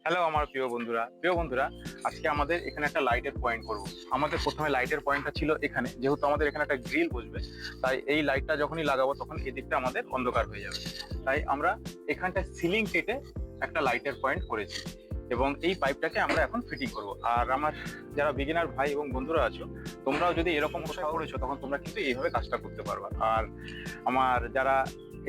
Hello আমার প্রিয় বন্ধুরা, আজকে আমাদের এখানে একটা লাইটের পয়েন্ট করব। আমাদের প্রথমে লাইটের পয়েন্টটা ছিল এখানে, যেহেতু আমাদের এখানে একটা গ্রিল বসবে, তাই এই লাইটটা যখনই লাগাবো তখন এদিকটা আমাদের অন্ধকার হয়ে যাবে। তাই আমরা এখানটা সিলিং কেটে একটা লাইটের পয়েন্ট করেছি এবং এই পাইপটাকে আমরা এখন ফিটিং করব। আর আমার যারা বিগিনার ভাই এবং বন্ধুরা আছো, তোমরাও যদি এরকম কোথাও করেছো তখন তোমরা কিন্তু এইভাবে কাজটা করতে পারবা। আর আমার যারা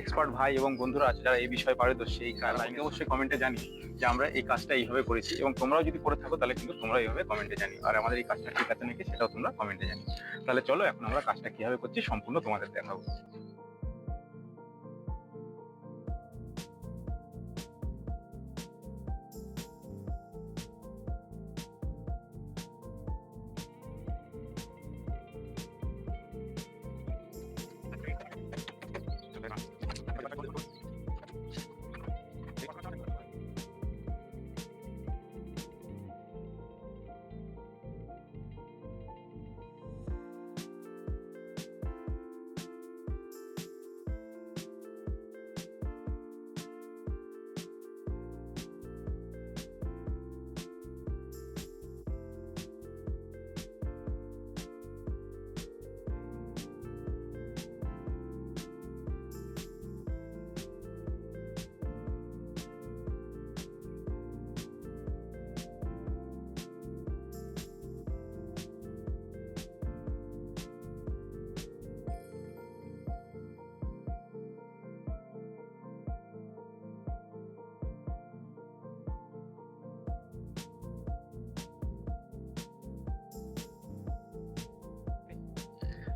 এক্সপার্ট ভাই এবং বন্ধুরা আছে যারা এই বিষয়ে পারদর্শী, এই লাইনকে অবশ্যই কমেন্টে জানি যে আমরা এই কাজটা এইভাবে করেছি, এবং তোমরাও যদি করে থাকো তাহলে কিন্তু তোমরা এইভাবে কমেন্টে জানিও। আর আমাদের এই কাজটা ঠিক আছে নাকি সেটাও তোমরা কমেন্টে জানিও। তাহলে চলো এখন আমরা কাজটা কিভাবে করছি সম্পূর্ণ তোমাদের দেখাবো।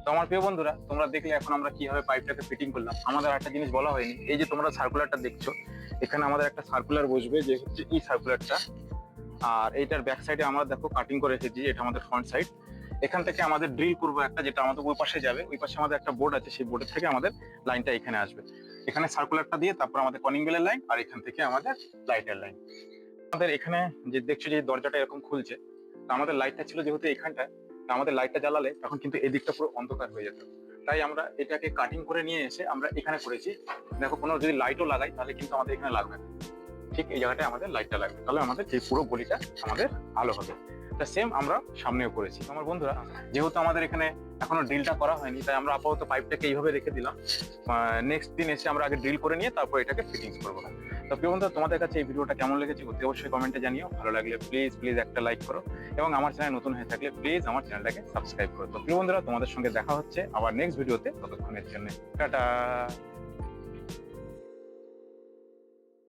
তো আমার প্রিয় বন্ধুরা, তোমরা দেখলে এখন আমরা কিভাবে পাইপটাকে ফিটিং করলাম। আমাদের একটা জিনিস বলা হয়নি, এই যে তোমরা সার্কুলারটা দেখছো, এখানে আমাদের একটা সার্কুলার বসবে, যে হচ্ছে এই সার্কুলারটা। আর এইটার ব্যাক সাইডে আমরা দেখো কাটিং করে রেখেছি, এটা আমাদের ফ্রন্ট সাইড। এখান থেকে আমাদের ড্রিল করবো একটা, যেটা আমাদের ওই পাশে যাবে। ওই পাশে আমাদের একটা বোর্ড আছে, সেই বোর্ডের থেকে আমাদের লাইনটা এখানে আসবে। এখানে সার্কুলারটা দিয়ে তারপর আমাদের কলিং বেলের লাইন, আর এখান থেকে আমাদের লাইটের লাইন। আমাদের এখানে যে দেখছো যে দরজাটা এরকম খুলছে, তা আমাদের লাইটটা ছিল যেহেতু এখানটা, তা আমাদের লাইটটা জ্বালালে তখন কিন্তু এদিকটা পুরো অন্ধকার হয়ে যেত। তাই আমরা এটাকে কাটিং করে নিয়ে এসে আমরা এখানে করেছি। দেখো, কোনো যদি লাইটও লাগাই তাহলে কিন্তু আমাদের এখানে লাগবে না, ঠিক এই জায়গাটায় আমাদের লাইটটা লাগবে, তাহলে আমাদের এই পুরো গলিটা আমাদের আলো হবে। তা সেম আমরা সামনেও করেছি। আমার বন্ধুরা, যেহেতু আমাদের এখানে এখনো ড্রিলটা করা হয়নি, তাই আমরা আপাতত পাইপটাকে এইভাবে রেখে দিলাম। নেক্সট দিন এসে আমরা আগে ড্রিল করে নিয়ে তারপর এটাকে ফিটিংস করবো। তো প্রিয় বন্ধুরা, তোমাদের কাছে এই ভিডিওটা কেমন লেগেছে অতি অবশ্যই কমেন্টে জানিও। ভালো লাগলে প্লিজ প্লিজ একটা লাইক করো, এবং আমার চ্যানেল নতুন হয়ে থাকলে প্লিজ আমার চ্যানেলটাকে সাবস্ক্রাইব করো। তো প্রিয় বন্ধুরা, তোমাদের সঙ্গে দেখা হচ্ছে আবার নেক্সট ভিডিওতে। ততক্ষণের জন্য টাটা।